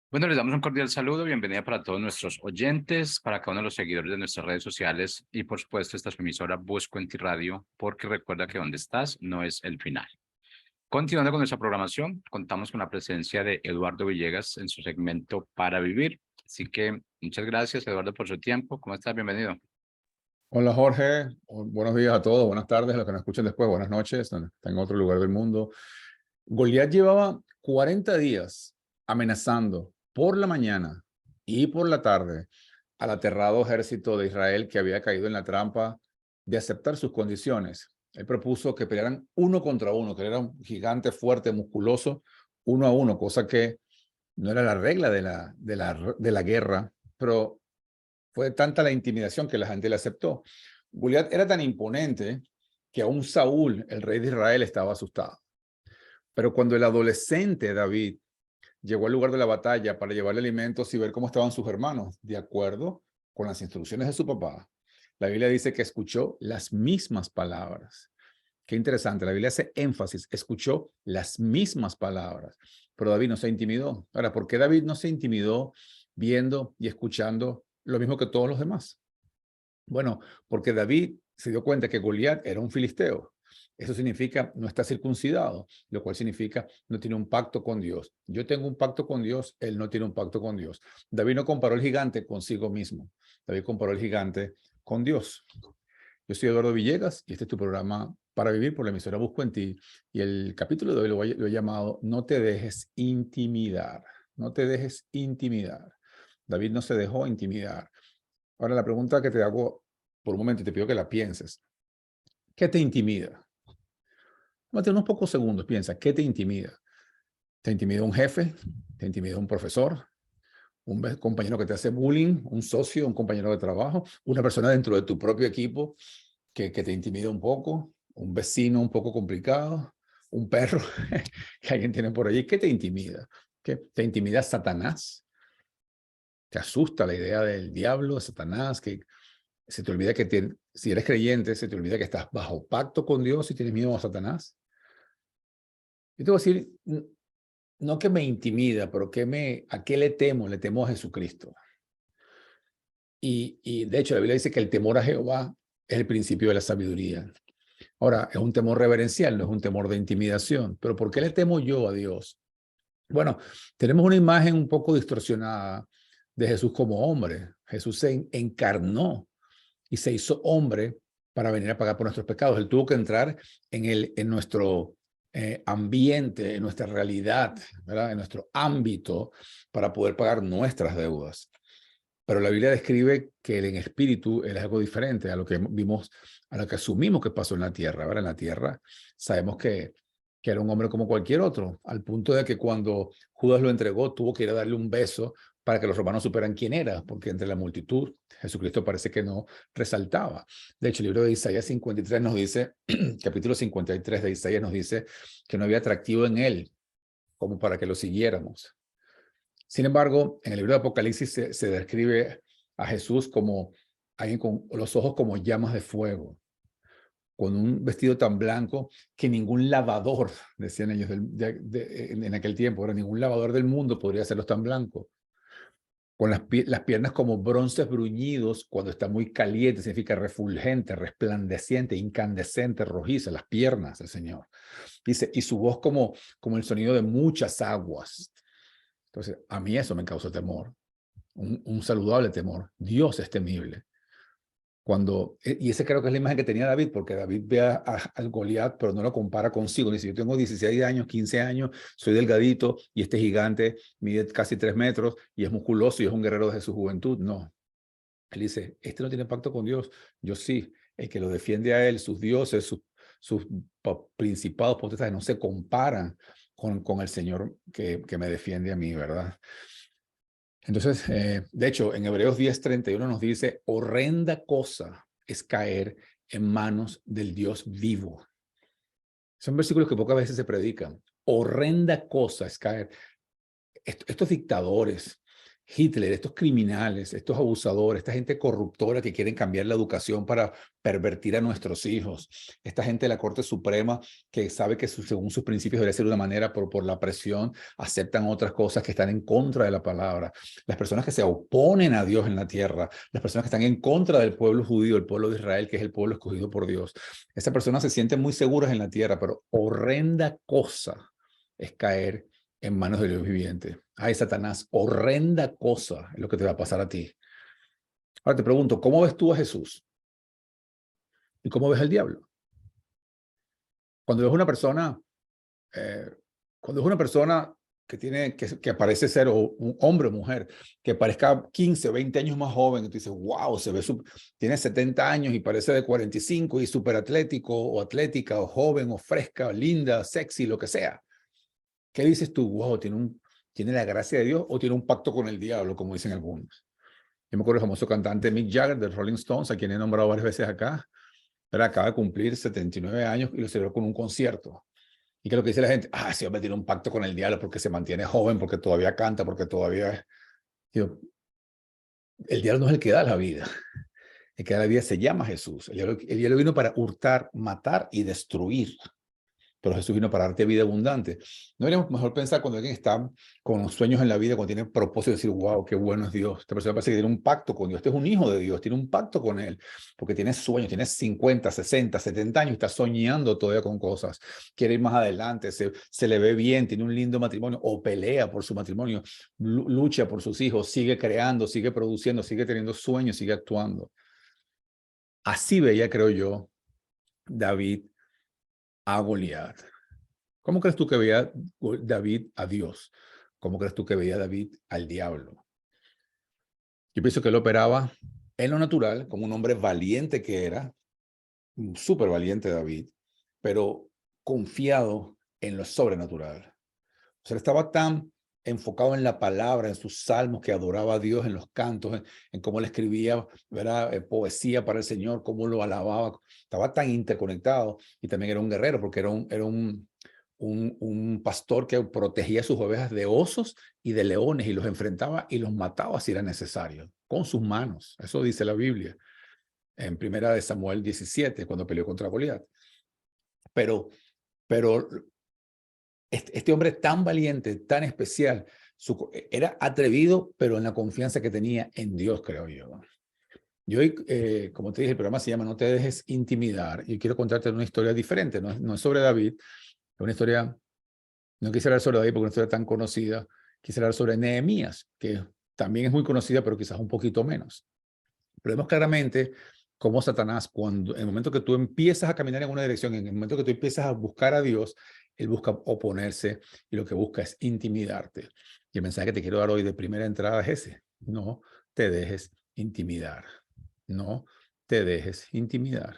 Bueno, les damos un cordial saludo, bienvenida para todos nuestros oyentes, para cada uno de los seguidores de nuestras redes sociales y por supuesto esta es su emisora Busco en Ti Radio, porque recuerda que donde estás no es el final. Continuando con nuestra programación, contamos con la presencia de Eduardo Villegas en su segmento Para Vivir. Así que muchas gracias, Eduardo, por su tiempo. ¿Cómo estás? Bienvenido. Hola Jorge, buenos días a todos, buenas tardes a los que nos escuchen después, buenas noches, donde estén en otro lugar del mundo. Goliat llevaba 40 días amenazando por la mañana y por la tarde al aterrado ejército de Israel que había caído en la trampa de aceptar sus condiciones. Él propuso que pelearan uno contra uno, que era un gigante fuerte, musculoso, uno a uno, cosa que no era la regla de la guerra, pero fue tanta la intimidación que la gente le aceptó. Goliat era tan imponente que aún Saúl, el rey de Israel, estaba asustado. Pero cuando el adolescente David llegó al lugar de la batalla para llevarle alimentos y ver cómo estaban sus hermanos, de acuerdo con las instrucciones de su papá, la Biblia dice que escuchó las mismas palabras. Qué interesante, la Biblia hace énfasis, escuchó las mismas palabras, pero David no se intimidó. Ahora, ¿por qué David no se intimidó viendo y escuchando lo mismo que todos los demás? Bueno, porque David se dio cuenta que Goliat era un filisteo. Eso significa no está circuncidado, lo cual significa no tiene un pacto con Dios. Yo tengo un pacto con Dios, él no tiene un pacto con Dios. David no comparó el gigante consigo mismo. David comparó el gigante con Dios. Yo soy Eduardo Villegas y este es tu programa Para Vivir por la emisora Busco en Ti. Y el capítulo de hoy lo he llamado No te dejes intimidar. No te dejes intimidar. David no se dejó intimidar. Ahora la pregunta que te hago por un momento y te pido que la pienses. ¿Qué te intimida? Tómate unos pocos segundos, piensa, ¿qué te intimida? ¿Te intimida un jefe? ¿Te intimida un profesor? ¿Un compañero que te hace bullying? ¿Un socio? ¿Un compañero de trabajo? ¿Una persona dentro de tu propio equipo que te intimida un poco? ¿Un vecino un poco complicado? ¿Un perro que alguien tiene por allí? ¿Qué te intimida? ¿Qué? ¿Te intimida Satanás? ¿Te asusta la idea del diablo, de Satanás? Que se te olvida que si eres creyente, se te olvida que estás bajo pacto con Dios y tienes miedo a Satanás. Yo te voy a decir, no que me intimida, pero ¿a qué le temo? Le temo a Jesucristo. Y de hecho la Biblia dice que el temor a Jehová es el principio de la sabiduría. Ahora, es un temor reverencial, no es un temor de intimidación. Pero ¿por qué le temo yo a Dios? Bueno, tenemos una imagen un poco distorsionada de Jesús como hombre. Jesús se encarnó y se hizo hombre para venir a pagar por nuestros pecados. Él tuvo que entrar en nuestro ambiente, en nuestra realidad, ¿verdad? En nuestro ámbito para poder pagar nuestras deudas. Pero la Biblia describe que él en espíritu él es algo diferente a lo que vimos, a lo que asumimos que pasó en la tierra. ¿Verdad? En la tierra sabemos que era un hombre como cualquier otro, al punto de que cuando Judas lo entregó, tuvo que ir a darle un beso para que los romanos supieran quién era, porque entre la multitud Jesucristo parece que no resaltaba. De hecho, el libro de Isaías 53 nos dice, capítulo 53 de Isaías nos dice que no había atractivo en él como para que lo siguiéramos. Sin embargo, en el libro de Apocalipsis se describe a Jesús como alguien con los ojos como llamas de fuego, con un vestido tan blanco que ningún lavador, decían ellos en aquel tiempo, ahora ningún lavador del mundo podría hacerlos tan blancos. Con las piernas como bronces bruñidos, cuando está muy caliente, significa refulgente, resplandeciente, incandescente, rojiza, las piernas del Señor. Dice, y su voz como el sonido de muchas aguas. Entonces, a mí eso me causó temor, un saludable temor. Dios es temible. Y esa creo que es la imagen que tenía David, porque David ve al Goliat, pero no lo compara consigo. Dice, yo tengo 16 años, 15 años, soy delgadito, y este gigante mide casi 3 metros, y es musculoso, y es un guerrero desde su juventud. No. Él dice, este no tiene pacto con Dios. Yo sí. El que lo defiende a él, sus dioses, sus principados, potestades, no se comparan con el Señor que me defiende a mí, ¿verdad? Entonces, de hecho, en Hebreos 10:31 nos dice, horrenda cosa es caer en manos del Dios vivo. Son versículos que pocas veces se predican. Horrenda cosa es caer. Estos dictadores Hitler, estos criminales, estos abusadores, esta gente corruptora que quieren cambiar la educación para pervertir a nuestros hijos, esta gente de la Corte Suprema que sabe que según sus principios debería ser de una manera, por la presión, aceptan otras cosas que están en contra de la palabra, las personas que se oponen a Dios en la tierra, las personas que están en contra del pueblo judío, el pueblo de Israel, que es el pueblo escogido por Dios. Esas personas se sienten muy seguras en la tierra, pero horrenda cosa es caer en manos del Dios viviente. Ay, Satanás, horrenda cosa es lo que te va a pasar a ti. Ahora te pregunto, ¿cómo ves tú a Jesús? ¿Y cómo ves al diablo? Cuando ves una persona, eh, cuando es una persona que parece ser un hombre o mujer, que parezca 15, 20 años más joven, y tú dices, wow, tiene 70 años y parece de 45 y súper atlético o atlética o joven o fresca, o linda, sexy, lo que sea. ¿Qué dices tú? Wow, tiene la gracia de Dios o tiene un pacto con el diablo, como dicen algunos. Yo me acuerdo del famoso cantante Mick Jagger de Rolling Stones, a quien he nombrado varias veces acá, pero acaba de cumplir 79 años y lo celebró con un concierto. Y que lo que dice la gente, ese hombre tiene un pacto con el diablo porque se mantiene joven, porque todavía canta, porque todavía es... Digo, el diablo no es el que da la vida. El que da la vida se llama Jesús. El diablo vino para hurtar, matar y destruir. Pero Jesús vino para darte vida abundante. ¿No deberíamos mejor pensar cuando alguien está con sueños en la vida, cuando tiene propósito, decir, wow, qué bueno es Dios? Esta persona parece que tiene un pacto con Dios. Este es un hijo de Dios, tiene un pacto con Él, porque tiene sueños, tiene 50, 60, 70 años, está soñando todavía con cosas. Quiere ir más adelante, se le ve bien, tiene un lindo matrimonio, o pelea por su matrimonio, lucha por sus hijos, sigue creando, sigue produciendo, sigue teniendo sueños, sigue actuando. Así veía, creo yo, David a Goliat. ¿Cómo crees tú que veía David a Dios? ¿Cómo crees tú que veía David al diablo? Yo pienso que él operaba en lo natural, como un hombre valiente que era, súper valiente David, pero confiado en lo sobrenatural. O sea, él estaba tan enfocado en la palabra, en sus salmos, que adoraba a Dios en los cantos, en cómo le escribía, ¿verdad? Poesía para el Señor, cómo lo alababa. Estaba tan interconectado y también era un guerrero porque era un pastor que protegía sus ovejas de osos y de leones y los enfrentaba y los mataba si era necesario, con sus manos. Eso dice la Biblia en Primera de Samuel 17, cuando peleó contra Goliat. Pero este hombre tan valiente, tan especial, era atrevido, pero en la confianza que tenía en Dios, creo yo. Yo, como te dije, el programa se llama No te dejes intimidar y quiero contarte una historia diferente, no es sobre David, es una historia, no quisiera hablar sobre David porque es una historia tan conocida, quisiera hablar sobre Nehemías, que también es muy conocida, pero quizás un poquito menos. Pero vemos claramente cómo Satanás, en el momento que tú empiezas a caminar en una dirección, en el momento que tú empiezas a buscar a Dios, él busca oponerse y lo que busca es intimidarte. Y el mensaje que te quiero dar hoy de primera entrada es ese: no te dejes intimidar. No te dejes intimidar.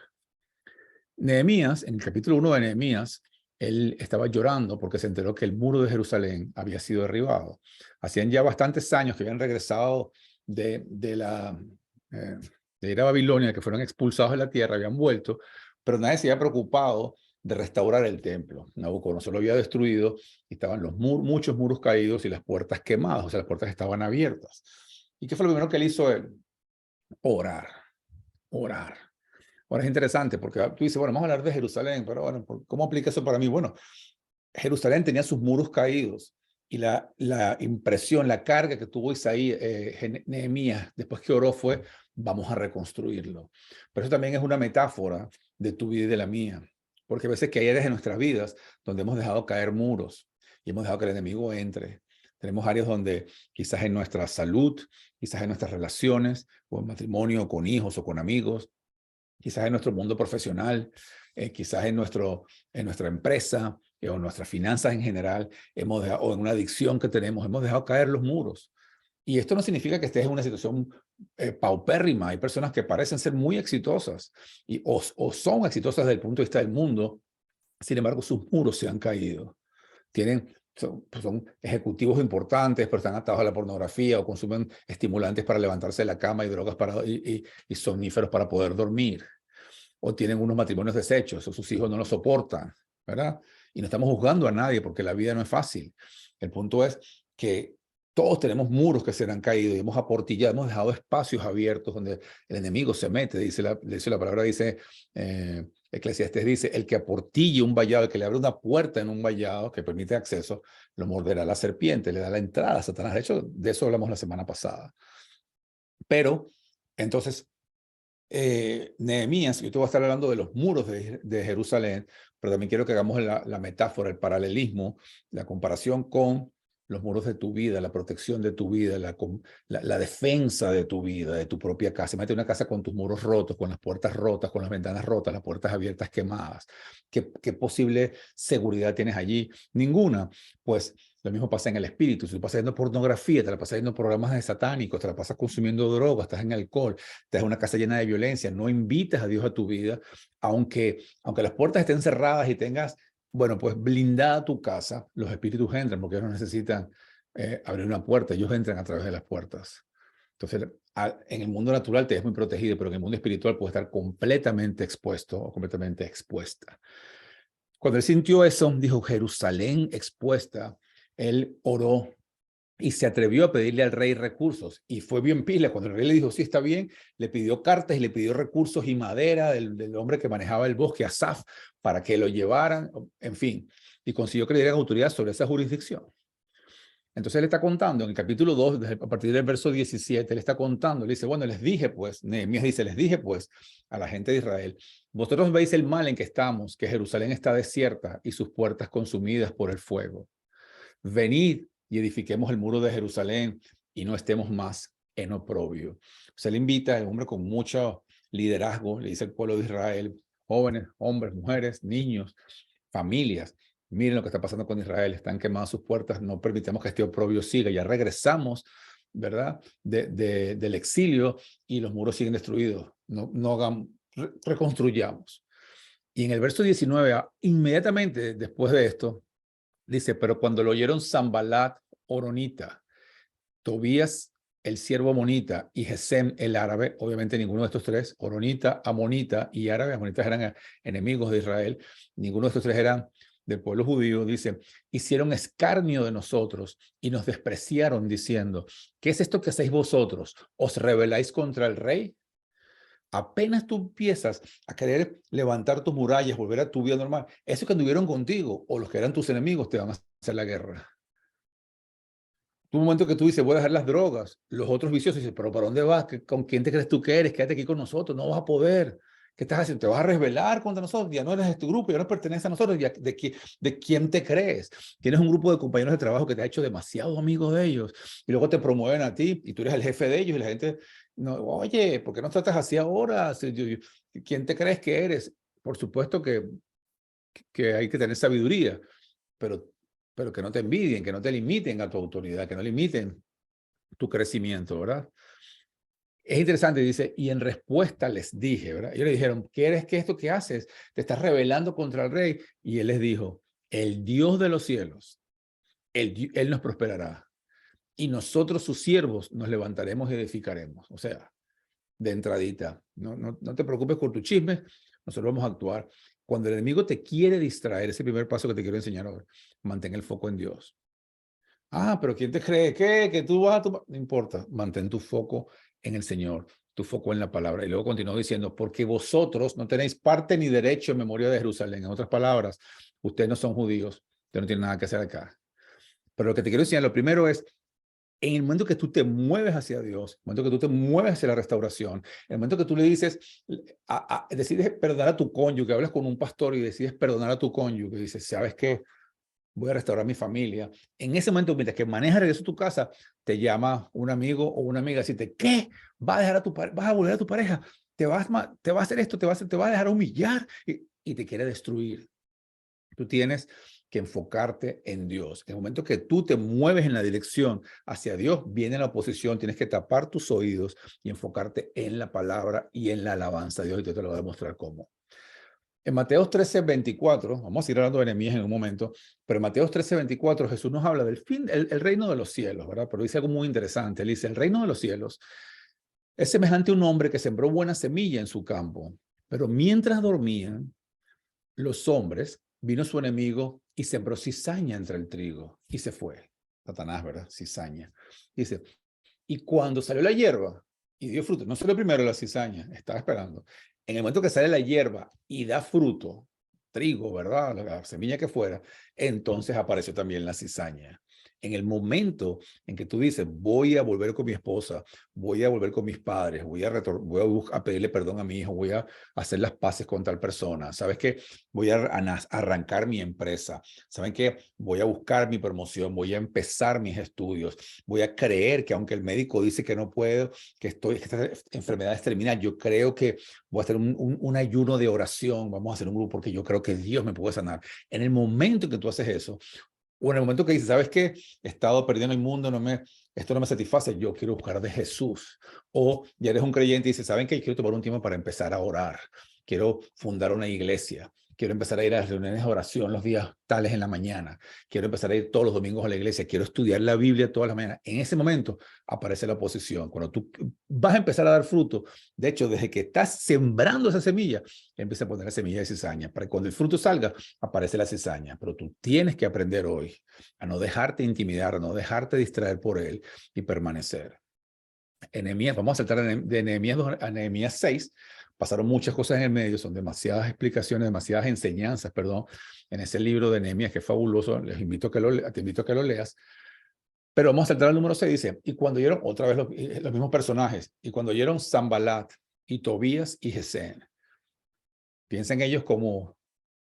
Nehemías, en el capítulo 1 de Nehemías, él estaba llorando porque se enteró que el muro de Jerusalén había sido derribado. Hacían ya bastantes años que habían regresado de la de ir a Babilonia, que fueron expulsados de la tierra, habían vuelto, pero nadie se había preocupado de restaurar el templo. Nabucodonosor lo había destruido y estaban muchos muros caídos y las puertas quemadas, o sea, las puertas estaban abiertas. ¿Y qué fue lo primero que él hizo él? Orar, orar. Ahora es interesante porque tú dices, bueno, vamos a hablar de Jerusalén, pero bueno, ¿cómo aplica eso para mí? Bueno, Jerusalén tenía sus muros caídos y la impresión, la carga que tuvo Isaías, Nehemías, después que oró fue, vamos a reconstruirlo. Pero eso también es una metáfora de tu vida y de la mía, porque a veces que hay áreas de nuestras vidas donde hemos dejado caer muros y hemos dejado que el enemigo entre. Tenemos áreas donde quizás en nuestra salud, quizás en nuestras relaciones, o en matrimonio, o con hijos, o con amigos, quizás en nuestro mundo profesional, quizás en nuestra empresa, o en nuestras finanzas en general, o en una adicción que tenemos, hemos dejado caer los muros. Y esto no significa que estés en una situación paupérrima. Hay personas que parecen ser muy exitosas o son exitosas desde el punto de vista del mundo, sin embargo sus muros se han caído. Son ejecutivos importantes, pero están atados a la pornografía o consumen estimulantes para levantarse de la cama y drogas y somníferos para poder dormir. O tienen unos matrimonios deshechos, o sus hijos no lo soportan, ¿verdad? Y no estamos juzgando a nadie porque la vida no es fácil. El punto es que Todos tenemos muros que se han caído y hemos aportillado, hemos dejado espacios abiertos donde el enemigo se mete. Dice la palabra, dice, Eclesiastés dice, el que aportille un vallado, el que le abre una puerta en un vallado que permite acceso, lo morderá la serpiente, le da la entrada a Satanás. De hecho, de eso hablamos la semana pasada. Pero, entonces, Nehemías, yo te voy a estar hablando de los muros de Jerusalén, pero también quiero que hagamos la metáfora, el paralelismo, la comparación con los muros de tu vida, la protección de tu vida, la defensa de tu vida, de tu propia casa. Imagínate una casa con tus muros rotos, con las puertas rotas, con las ventanas rotas, las puertas abiertas quemadas. ¿Qué posible seguridad tienes allí? Ninguna. Pues lo mismo pasa en el espíritu. Si tú pasas viendo pornografía, te la pasas viendo programas de satánicos, te la pasas consumiendo drogas, estás en alcohol, estás en una casa llena de violencia, no invitas a Dios a tu vida, aunque las puertas estén cerradas y tengas, bueno, pues blindada tu casa, los espíritus entran porque ellos no necesitan abrir una puerta, ellos entran a través de las puertas. Entonces, en el mundo natural te es muy protegido, pero en el mundo espiritual puede estar completamente expuesto o completamente expuesta. Cuando él sintió eso, dijo, Jerusalén expuesta, él oró y se atrevió a pedirle al rey recursos. Y fue bien pila. Cuando el rey le dijo, sí, está bien, le pidió cartas y le pidió recursos y madera del hombre que manejaba el bosque, Asaf, para que lo llevaran, en fin. Y consiguió que le dieran autoridad sobre esa jurisdicción. Entonces él está contando en el capítulo 2, a partir del verso 17, él está contando, le dice, bueno, les dije pues, Nehemías dice, les dije pues a la gente de Israel, vosotros veis el mal en que estamos, que Jerusalén está desierta y sus puertas consumidas por el fuego. Venid y edifiquemos el muro de Jerusalén y no estemos más en oprobio. Se le invita a un hombre con mucho liderazgo, le dice al pueblo de Israel, jóvenes, hombres, mujeres, niños, familias, miren lo que está pasando con Israel, están quemadas sus puertas, no permitamos que este oprobio siga, ya regresamos, ¿verdad? Del exilio y los muros siguen destruidos, no hagamos, reconstruyamos. Y en el verso 19, inmediatamente después de esto, dice, pero cuando lo oyeron Sanballat, Horonita, Tobías, el siervo amonita, y Gesem, el árabe, obviamente ninguno de estos tres, Horonita, amonita y árabe, amonitas eran enemigos de Israel, ninguno de estos tres eran del pueblo judío, dice, hicieron escarnio de nosotros y nos despreciaron diciendo, ¿qué es esto que hacéis vosotros? ¿Os rebeláis contra el rey? Apenas tú empiezas a querer levantar tus murallas, volver a tu vida normal, esos que anduvieron contigo o los que eran tus enemigos te van a hacer la guerra. Un momento que tú dices, voy a dejar las drogas, los otros viciosos dicen, pero ¿para dónde vas? ¿Con quién te crees tú que eres? Quédate aquí con nosotros, no vas a poder. ¿Qué estás haciendo? ¿Te vas a rebelar contra nosotros? Ya no eres de tu grupo, ya no perteneces a nosotros. ¿De quién te crees? Tienes un grupo de compañeros de trabajo que te ha hecho demasiado amigo de ellos y luego te promueven a ti y tú eres el jefe de ellos y la gente, no, oye, ¿por qué no tratas así ahora? ¿Quién te crees que eres? Por supuesto que hay que tener sabiduría, pero que no te envidien, que no te limiten a tu autoridad, que no limiten tu crecimiento, ¿verdad? Es interesante, dice, y en respuesta les dije, ¿verdad? Ellos le dijeron, ¿quieres que esto que haces? Te estás rebelando contra el rey. Y él les dijo, el Dios de los cielos, él nos prosperará. Y nosotros, sus siervos, nos levantaremos y edificaremos. O sea, de entradita, no te preocupes por tu chisme, nosotros vamos a actuar. Cuando el enemigo te quiere distraer, ese primer paso que te quiero enseñar ahora, mantén el foco en Dios. Ah, pero ¿quién te cree? ¿Qué? Que tú vas a tu... No importa, mantén tu foco en el Señor, tu foco en la palabra. Y luego continuó diciendo, porque vosotros no tenéis parte ni derecho en memoria de Jerusalén. En otras palabras, ustedes no son judíos, ustedes no tienen nada que hacer acá. Pero lo que te quiero enseñar, lo primero es, en el momento que tú te mueves hacia Dios, en el momento que tú te mueves hacia la restauración, en el momento que tú le dices, decides perdonar a tu cónyuge, hablas con un pastor y decides perdonar a tu cónyuge, dices, ¿sabes qué? Voy a restaurar mi familia. En ese momento, mientras que manejas regreso a tu casa, te llama un amigo o una amiga y dice, ¿qué? ¿Vas a dejar a tu vas a volver a tu pareja? ¿Te va a hacer esto? ¿Te va a dejar humillar? Y te quiere destruir. Tú tienes que enfocarte en Dios. En el momento que tú te mueves en la dirección hacia Dios, viene la oposición, tienes que tapar tus oídos y enfocarte en la palabra y en la alabanza de Dios. Y yo te lo voy a demostrar cómo. En Mateo 13:24, vamos a ir hablando de Nehemías en un momento, pero en Mateo 13:24 Jesús nos habla del fin, el reino de los cielos, ¿verdad? Pero dice algo muy interesante. Él dice, el reino de los cielos es semejante a un hombre que sembró buena semilla en su campo, pero mientras dormían los hombres, vino su enemigo y sembró cizaña entre el trigo y se fue. Satanás, ¿verdad? Cizaña. Dice, y cuando salió la hierba y dio fruto, no salió primero la cizaña, estaba esperando. En el momento que sale la hierba y da fruto, trigo, ¿verdad? La semilla que fuera, entonces apareció también la cizaña. En el momento en que tú dices, voy a volver con mi esposa, voy a volver con mis padres, voy a pedirle perdón a mi hijo, voy a hacer las paces con tal persona, ¿sabes qué? Voy a arrancar mi empresa, ¿saben qué? Voy a buscar mi promoción, voy a empezar mis estudios, voy a creer que aunque el médico dice que no puedo, que esta enfermedad es terminal, yo creo que voy a hacer un ayuno de oración, vamos a hacer un grupo porque yo creo que Dios me puede sanar. En el momento que tú haces eso, o en el momento que dices, ¿sabes qué? He estado perdiendo el mundo, esto no me satisface, yo quiero buscar de Jesús. O ya eres un creyente y dices, ¿saben qué? Quiero tomar un tiempo para empezar a orar. Quiero fundar una iglesia. Quiero empezar a ir a las reuniones de oración los días tales en la mañana. Quiero empezar a ir todos los domingos a la iglesia. Quiero estudiar la Biblia todas las mañanas. En ese momento aparece la oposición. Cuando tú vas a empezar a dar fruto, de hecho, desde que estás sembrando esa semilla, empieza a poner la semilla de cizaña. Para que cuando el fruto salga, aparece la cizaña. Pero tú tienes que aprender hoy a no dejarte intimidar, a no dejarte distraer por él y permanecer. Nehemías, vamos a saltar de Nehemías 2 a Nehemías 6. Pasaron muchas cosas en el medio, son demasiadas explicaciones, demasiadas enseñanzas, perdón, en ese libro de Nehemías, que es fabuloso. Te invito a que lo leas. Pero vamos a saltar al número 6, dice, y cuando oyeron, otra vez los mismos personajes, y cuando oyeron Sanbalat y Tobías y Gesén, piensen ellos como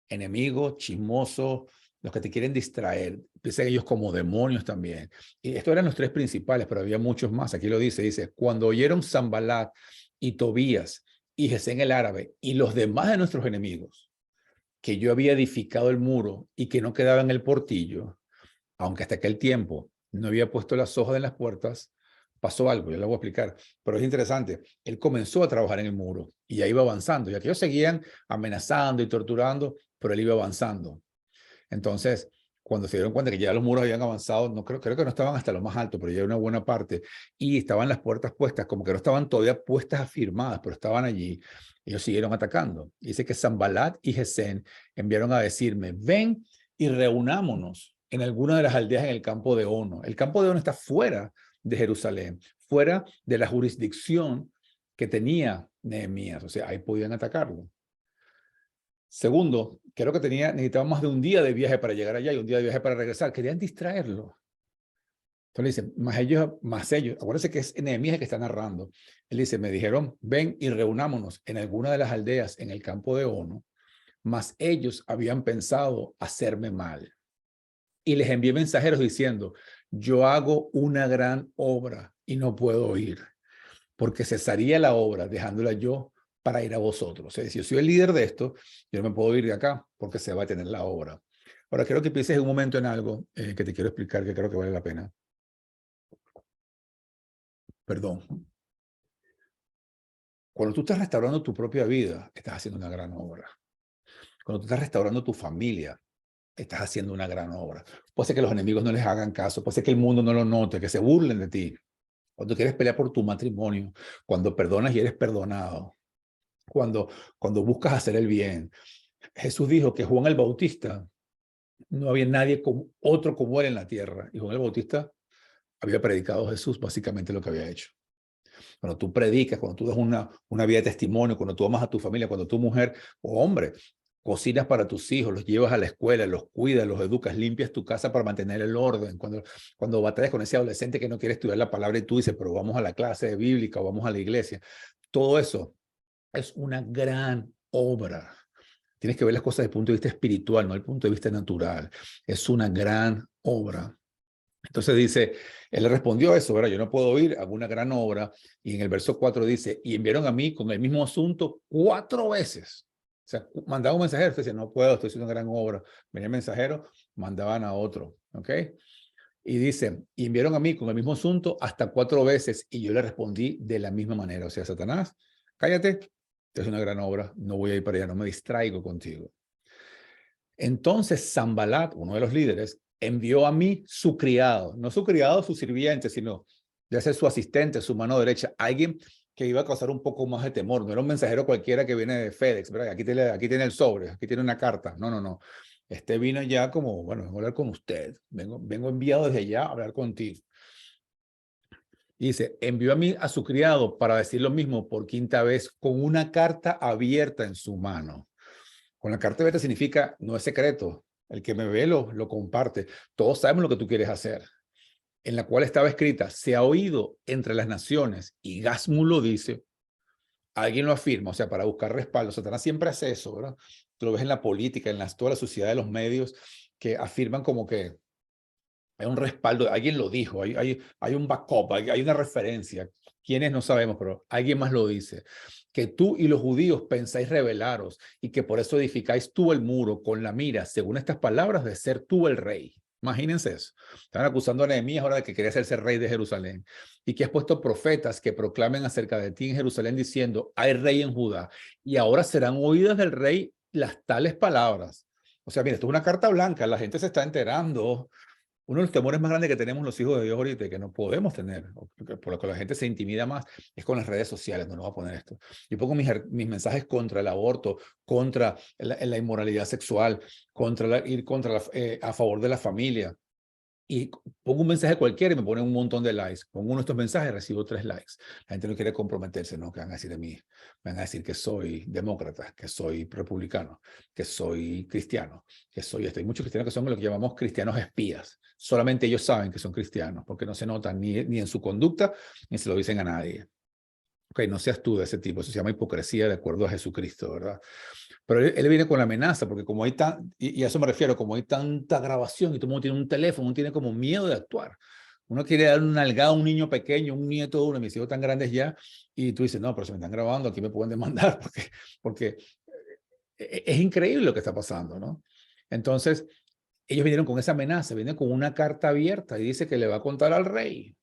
enemigos, chismosos, los que te quieren distraer, piensen ellos como demonios también. Y estos eran los tres principales, pero había muchos más. Aquí lo dice, cuando oyeron Sanbalat y Tobías y Gesén el árabe y los demás de nuestros enemigos, que yo había edificado el muro y que no quedaba en el portillo, aunque hasta aquel tiempo no había puesto las hojas en las puertas, pasó algo, yo lo voy a explicar, pero es interesante. Él comenzó a trabajar en el muro y ya iba avanzando, y aquellos seguían amenazando y torturando, pero él iba avanzando. Entonces, cuando se dieron cuenta que ya los muros habían avanzado, no creo que no estaban hasta lo más alto, pero ya una buena parte, y estaban las puertas puestas, como que no estaban todavía puestas afirmadas, pero estaban allí, ellos siguieron atacando. Y dice que Sanbalat y Gesén enviaron a decirme, ven y reunámonos en alguna de las aldeas en el campo de Ono. El campo de Ono está fuera de Jerusalén, fuera de la jurisdicción que tenía Nehemías, o sea, ahí podían atacarlo. Segundo, creo que necesitaban más de un día de viaje para llegar allá y un día de viaje para regresar. Querían distraerlo. Entonces dice, más ellos, acuérdense que es Nehemías el que está narrando. Él dice, me dijeron, ven y reunámonos en alguna de las aldeas en el campo de Ono, mas ellos habían pensado hacerme mal. Y les envié mensajeros diciendo, yo hago una gran obra y no puedo ir, porque cesaría la obra dejándola yo para ir a vosotros. O sea, si yo soy el líder de esto, yo no me puedo ir de acá porque se va a tener la obra. Ahora, quiero que pienses un momento en algo que te quiero explicar que creo que vale la pena. Perdón. Cuando tú estás restaurando tu propia vida, estás haciendo una gran obra. Cuando tú estás restaurando tu familia, estás haciendo una gran obra. Puede ser que los enemigos no les hagan caso, puede ser que el mundo no lo note, que se burlen de ti. Cuando quieres pelear por tu matrimonio, cuando perdonas y eres perdonado, cuando buscas hacer el bien. Jesús dijo que Juan el Bautista, no había nadie otro como él en la tierra. Y Juan el Bautista había predicado a Jesús, básicamente lo que había hecho. Cuando tú predicas, cuando tú das una vida de testimonio, cuando tú amas a tu familia, cuando tu mujer o hombre cocinas para tus hijos, los llevas a la escuela, los cuidas, los educas, limpias tu casa para mantener el orden. Cuando batallas con ese adolescente que no quiere estudiar la palabra y tú dices, pero vamos a la clase bíblica o vamos a la iglesia. Todo eso es una gran obra. Tienes que ver las cosas desde el punto de vista espiritual, no desde el punto de vista natural. Es una gran obra. Entonces dice, él le respondió a eso, ¿verdad? Yo no puedo ir, hago una gran obra. Y en el verso 4 dice, y enviaron a mí con el mismo asunto 4 veces. O sea, mandaba un mensajero, usted dice, no puedo, estoy haciendo una gran obra. Venía el mensajero, mandaban a otro, ¿ok? Y dice, y enviaron a mí con el mismo asunto hasta 4 veces, y yo le respondí de la misma manera. O sea, Satanás, cállate, es una gran obra, no voy a ir para allá, no me distraigo contigo. Entonces Sanbalat, uno de los líderes, envió a mí su criado, no su criado, su sirviente, sino ya ser su asistente, su mano derecha, alguien que iba a causar un poco más de temor. No era un mensajero cualquiera que viene de FedEx, ¿verdad? Aquí tiene el sobre, aquí tiene una carta. No, no, no. Este vino ya como, bueno, vengo a hablar con usted, vengo enviado desde allá a hablar contigo. Y dice, envió a mí a su criado para decir lo mismo por quinta vez con una carta abierta en su mano. Con la carta abierta significa, no es secreto, el que me ve lo comparte. Todos sabemos lo que tú quieres hacer. En la cual estaba escrita, se ha oído entre las naciones, y Gasmu lo dice, alguien lo afirma, o sea, para buscar respaldo. Satanás siempre hace eso, ¿verdad? Tú lo ves en la política, en toda la sociedad de los medios, que afirman como que hay un respaldo, alguien lo dijo, hay un backup, hay una referencia. Quiénes no sabemos, pero alguien más lo dice. Que tú y los judíos pensáis rebelaros y que por eso edificáis tú el muro con la mira, según estas palabras, de ser tú el rey. Imagínense eso. Están acusando a Nehemías ahora de que quería hacerse rey de Jerusalén y que has puesto profetas que proclamen acerca de ti en Jerusalén diciendo, hay rey en Judá y ahora serán oídas del rey las tales palabras. O sea, mira, esto es una carta blanca, la gente se está enterando. Uno de los temores más grandes que tenemos los hijos de Dios ahorita y que no podemos tener, por lo que la gente se intimida más, es con las redes sociales. No nos va a poner esto. Yo pongo mis mensajes contra el aborto, contra la inmoralidad sexual, a favor de la familia. Y pongo un mensaje cualquiera y me ponen un montón de likes. Pongo uno de estos mensajes y recibo 3 likes. La gente no quiere comprometerse, ¿no? ¿Qué van a decir de mí? Me van a decir que soy demócrata, que soy republicano, que soy cristiano, que soy esto. Hay muchos cristianos que son lo que llamamos cristianos espías. Solamente ellos saben que son cristianos, porque no se notan ni en su conducta, ni se lo dicen a nadie. Ok, no seas tú de ese tipo. Eso se llama hipocresía de acuerdo a Jesucristo, ¿verdad? Pero él viene con la amenaza, porque como hay y a eso me refiero, como hay tanta grabación y todo el mundo tiene un teléfono, uno tiene como miedo de actuar. Uno quiere dar una nalgada a un niño pequeño, un nieto de uno, mis hijos tan grandes ya, y tú dices, no, pero se me están grabando, aquí me pueden demandar, porque es increíble lo que está pasando, ¿no? Entonces, ellos vinieron con esa amenaza, vienen con una carta abierta y dice que le va a contar al rey.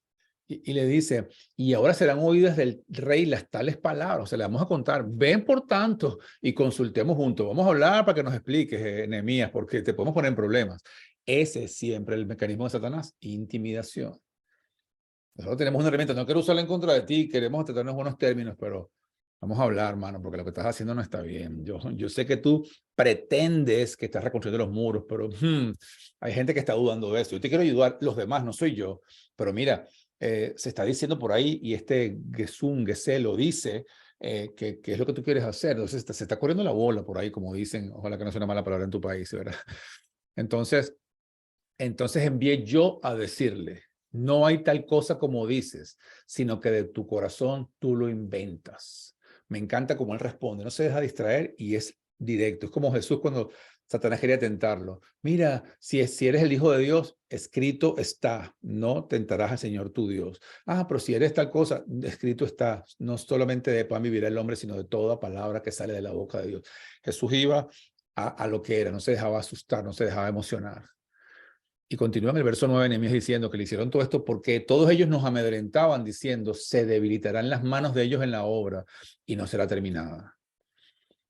Y le dice, y ahora serán oídas del rey las tales palabras, o sea, le vamos a contar, ven por tanto y consultemos juntos, vamos a hablar para que nos expliques, Nehemías, porque te podemos poner en problemas. Ese es siempre el mecanismo de Satanás, intimidación. Nosotros tenemos una herramienta, no quiero usarla en contra de ti, queremos tratarnos buenos términos, pero vamos a hablar, hermano, porque lo que estás haciendo no está bien. Yo sé que tú pretendes que estás reconstruyendo los muros, pero hay gente que está dudando de eso. Yo te quiero ayudar, los demás, no soy yo, pero mira, se está diciendo por ahí, y este Gesé lo dice, que es lo que tú quieres hacer. Entonces se está corriendo la bola por ahí, como dicen, ojalá que no sea una mala palabra en tu país, ¿verdad? Entonces envié yo a decirle, no hay tal cosa como dices, sino que de tu corazón tú lo inventas. Me encanta cómo él responde, no se deja distraer y es directo. Es como Jesús cuando Satanás quería tentarlo. Mira, si eres el Hijo de Dios, escrito está, no tentarás al Señor tu Dios. Ah, pero si eres tal cosa, escrito está, no solamente de pan vivirá el hombre, sino de toda palabra que sale de la boca de Dios. Jesús iba a lo que era, no se dejaba asustar, no se dejaba emocionar. Y continúa en el verso 9 Nehemías diciendo que le hicieron todo esto porque todos ellos nos amedrentaban diciendo, se debilitarán las manos de ellos en la obra y no será terminada.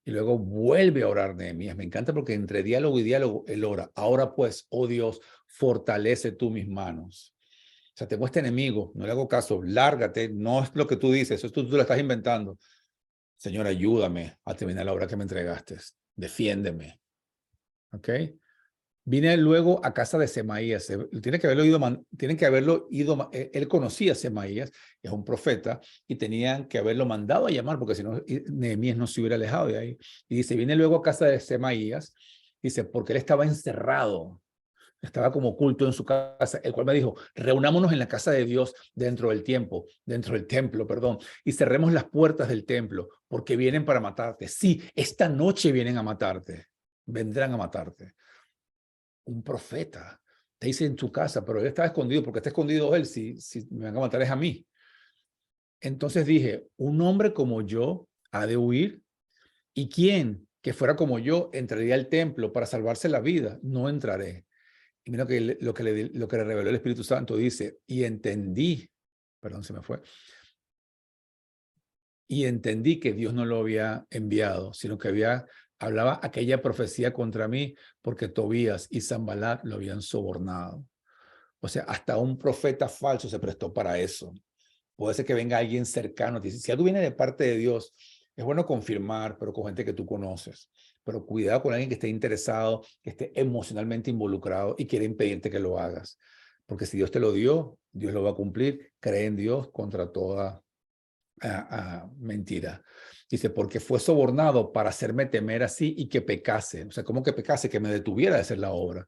Y luego vuelve a orar Nehemías. Me encanta porque entre diálogo y diálogo él ora. Ahora pues, oh Dios, fortalece tú mis manos. O sea, tengo este enemigo, no le hago caso, lárgate, no es lo que tú dices, eso tú lo estás inventando. Señor, ayúdame a terminar la obra que me entregaste. Defiéndeme. ¿Ok? Vine luego a casa de Semaías. Tienen que haberlo ido, él conocía a Semaías, es un profeta, y tenían que haberlo mandado a llamar, porque si no, Nehemías no se hubiera alejado de ahí. Y dice, vine luego a casa de Semaías, dice, porque él estaba encerrado, estaba como oculto en su casa, el cual me dijo, reunámonos en la casa de Dios dentro del templo, perdón, y cerremos las puertas del templo, porque vienen para matarte. Sí, esta noche vienen a matarte, vendrán a matarte. Un profeta te dice en tu casa, pero él estaba escondido, porque está escondido él, si me van a matar es a mí. Entonces dije, un hombre como yo ha de huir, y quién que fuera como yo entraría al templo para salvarse la vida, no entraré. Y mira lo que le reveló el Espíritu Santo, dice, y entendí, perdón, se me fue, y entendí que Dios no lo había enviado, sino que hablaba aquella profecía contra mí, porque Tobías y Sanbalat lo habían sobornado. O sea, hasta un profeta falso se prestó para eso. Puede ser que venga alguien cercano. Si algo viene de parte de Dios, es bueno confirmar, pero con gente que tú conoces. pero cuidado con alguien que esté interesado, que esté emocionalmente involucrado y quiere impedirte que lo hagas. Porque si Dios te lo dio, Dios lo va a cumplir. Cree en Dios contra toda mentira. Dice, porque fue sobornado para hacerme temer así y que pecase. O sea, ¿cómo que pecase? Que me detuviera de hacer la obra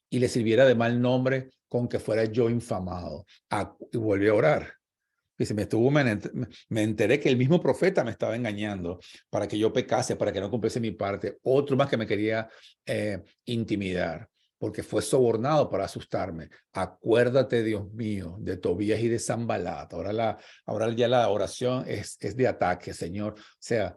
y le sirviera de mal nombre con que fuera yo infamado. Y volví a orar. Dice, me enteré que el mismo profeta me estaba engañando para que yo pecase, para que no cumpliese mi parte. Otro más que me quería intimidar, porque fue sobornado para asustarme. Acuérdate, Dios mío, de Tobías y de Sanbalat. Ahora ya la oración es de ataque, Señor. O sea,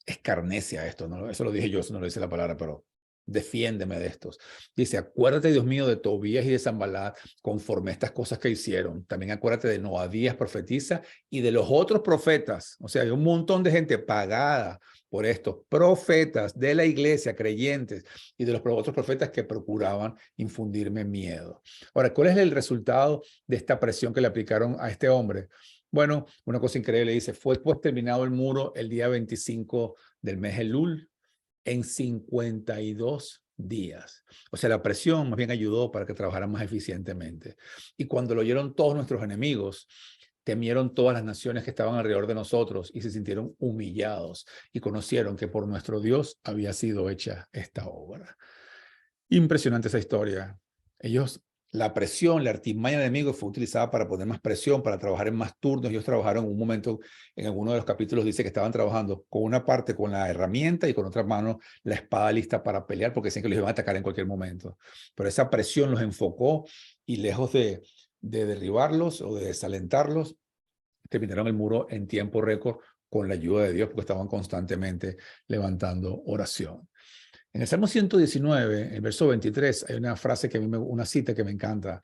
escarnecia esto, ¿no? Eso lo dije yo, eso no lo dice la palabra, pero defiéndeme de estos. Dice, acuérdate, Dios mío, de Tobías y de Sanbalat, conforme a estas cosas que hicieron. También acuérdate de Noadías, profetiza, y de los otros profetas. O sea, hay un montón de gente pagada por estos profetas de la iglesia, creyentes, y de los otros profetas que procuraban infundirme miedo. Ahora, ¿cuál es el resultado de esta presión que le aplicaron a este hombre? Bueno, una cosa increíble, dice, fue pues terminado el muro el día 25 del mes Elul, en 52 días. O sea, la presión más bien ayudó para que trabajaran más eficientemente. Y cuando lo oyeron todos nuestros enemigos, temieron todas las naciones que estaban alrededor de nosotros y se sintieron humillados y conocieron que por nuestro Dios había sido hecha esta obra. Impresionante esa historia. La presión, la artimaña del enemigo fue utilizada para poner más presión, para trabajar en más turnos. Ellos trabajaron en un momento, en alguno de los capítulos dice que estaban trabajando con una parte con la herramienta y con otra mano la espada lista para pelear porque decían que los iban a atacar en cualquier momento. Pero esa presión los enfocó y lejos de derribarlos o de desalentarlos, terminaron el muro en tiempo récord con la ayuda de Dios porque estaban constantemente levantando oración. En el Salmo 119, el verso 23, hay una frase una cita que me encanta.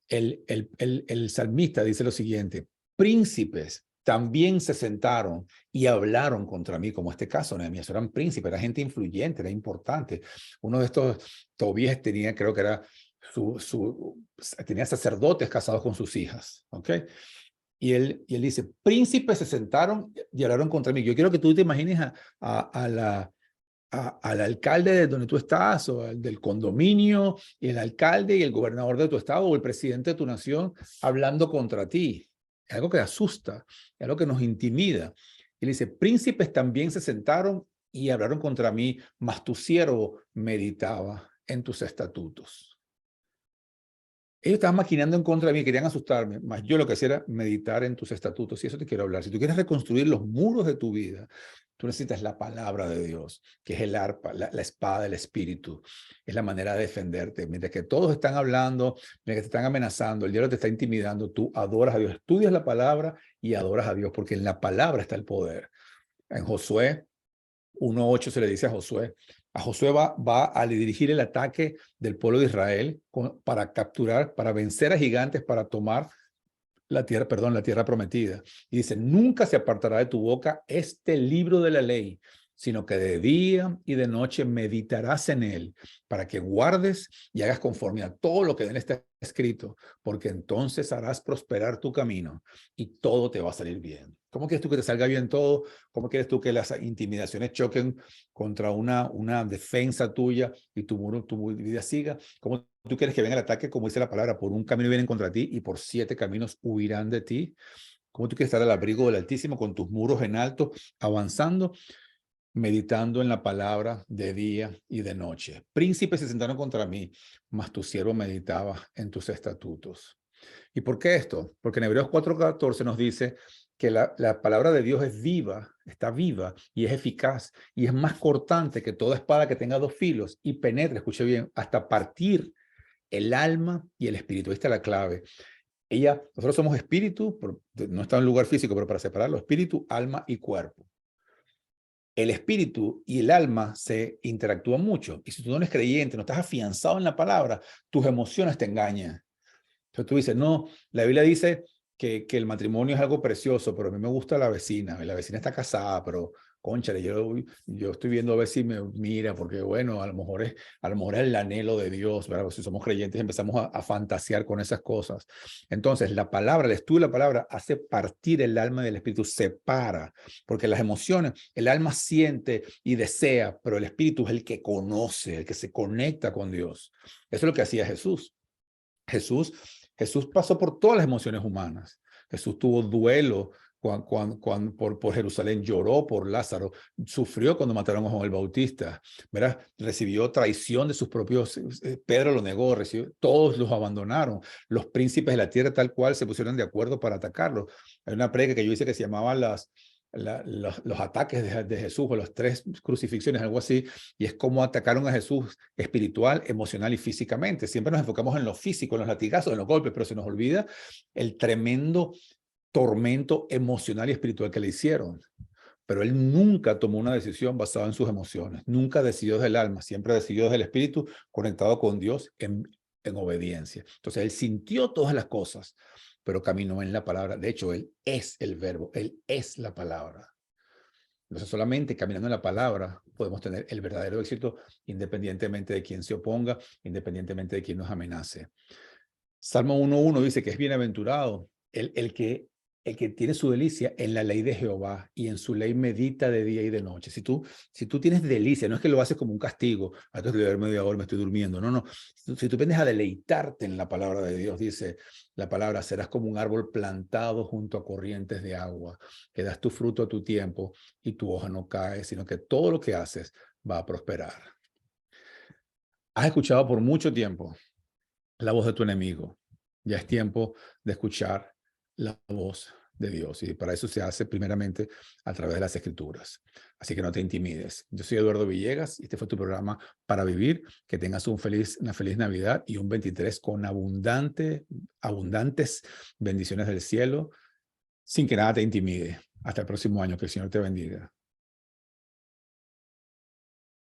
El salmista dice lo siguiente: príncipes también se sentaron y hablaron contra mí, como este caso, Nehemías. Eran príncipes, era gente influyente, era importante. Uno de estos, Tobías tenía, creo que era tenía sacerdotes casados con sus hijas, ¿ok? Y él dice, príncipes se sentaron y hablaron contra mí. Yo quiero que tú te imagines al alcalde de donde tú estás, o al del condominio, y el alcalde y el gobernador de tu estado, o el presidente de tu nación, hablando contra ti. Es algo que asusta, es algo que nos intimida. Y le dice, príncipes también se sentaron y hablaron contra mí, mas tu siervo meditaba en tus estatutos. Ellos estaban maquinando en contra de mí, querían asustarme, mas yo lo que hacía era meditar en tus estatutos, y eso te quiero hablar. Si tú quieres reconstruir los muros de tu vida, tú necesitas la palabra de Dios, que es el arpa, la espada del Espíritu. Es la manera de defenderte. Mientras que todos están hablando, mientras que te están amenazando, el diablo te está intimidando, tú adoras a Dios, estudias la palabra y adoras a Dios, porque en la palabra está el poder. En Josué 1:8 se le dice a Josué va a dirigir el ataque del pueblo de Israel para capturar, para vencer a gigantes, para tomar la tierra prometida. Y dice, nunca se apartará de tu boca este libro de la ley, sino que de día y de noche meditarás en él, para que guardes y hagas conforme a todo lo que en él está escrito, porque entonces harás prosperar tu camino y todo te va a salir bien. ¿Cómo quieres tú que te salga bien todo? ¿Cómo quieres tú que las intimidaciones choquen contra una defensa tuya y tu vida siga? ¿Cómo tú quieres que venga el ataque, como dice la palabra, por un camino vienen contra ti y por 7 caminos huirán de ti? ¿Cómo tú quieres estar al abrigo del Altísimo con tus muros en alto, avanzando, meditando en la palabra de día y de noche? Príncipes se sentaron contra mí, mas tu siervo meditaba en tus estatutos. ¿Y por qué esto? Porque en Hebreos 4:14 nos dice que la palabra de Dios es viva, está viva y es eficaz y es más cortante que toda espada que tenga 2 filos y penetre, escuche bien, hasta partir el alma y el espíritu. Esta es la clave. Nosotros somos espíritu, no está en un lugar físico, pero para separarlo, espíritu, alma y cuerpo. El espíritu y el alma se interactúan mucho. Y si tú no eres creyente, no estás afianzado en la palabra, tus emociones te engañan. Entonces tú dices, no, la Biblia dice que el matrimonio es algo precioso, pero a mí me gusta la vecina está casada, pero cónchale, yo estoy viendo a ver si me mira, porque bueno, a lo mejor es el anhelo de Dios, ¿verdad? Si somos creyentes empezamos a fantasear con esas cosas. Entonces, la palabra, el estudio de la palabra hace partir el alma del espíritu, separa, porque las emociones, el alma siente y desea, pero el espíritu es el que conoce, el que se conecta con Dios. Eso es lo que hacía Jesús. Jesús pasó por todas las emociones humanas. Jesús tuvo duelo por Jerusalén, lloró por Lázaro, sufrió cuando mataron a Juan el Bautista, ¿verdad? Recibió traición de sus propios, Pedro lo negó, todos los abandonaron, los príncipes de la tierra tal cual se pusieron de acuerdo para atacarlo. Hay una predica que yo hice que se llamaba los ataques de Jesús, o las 3 crucifixiones, algo así, y es como atacaron a Jesús espiritual, emocional y físicamente. Siempre nos enfocamos en lo físico, en los latigazos, en los golpes, pero se nos olvida el tremendo tormento emocional y espiritual que le hicieron. Pero él nunca tomó una decisión basada en sus emociones, nunca decidió desde el alma, siempre decidió desde el espíritu, conectado con Dios en obediencia. Entonces él sintió todas las cosas, pero caminó en la palabra. De hecho, él es el verbo, él es la palabra. Entonces solamente caminando en la palabra podemos tener el verdadero éxito, independientemente de quién se oponga, independientemente de quién nos amenace. Salmo 1:1 dice que es bienaventurado el que tiene su delicia en la ley de Jehová, y en su ley medita de día y de noche. Si tú tienes delicia, no es que lo haces como un castigo, entonces le doy media hora, me estoy durmiendo. No. Si tú aprendes a deleitarte en la palabra de Dios, dice la palabra, serás como un árbol plantado junto a corrientes de agua, que das tu fruto a tu tiempo y tu hoja no cae, sino que todo lo que haces va a prosperar. Has escuchado por mucho tiempo la voz de tu enemigo. Ya es tiempo de escuchar la voz de Dios, y para eso se hace primeramente a través de las Escrituras. Así que no te intimides. Yo soy Eduardo Villegas y este fue tu programa Para Vivir. Que tengas una feliz Navidad y un 23 con abundantes bendiciones del cielo, sin que nada te intimide. Hasta el próximo año. Que el Señor te bendiga.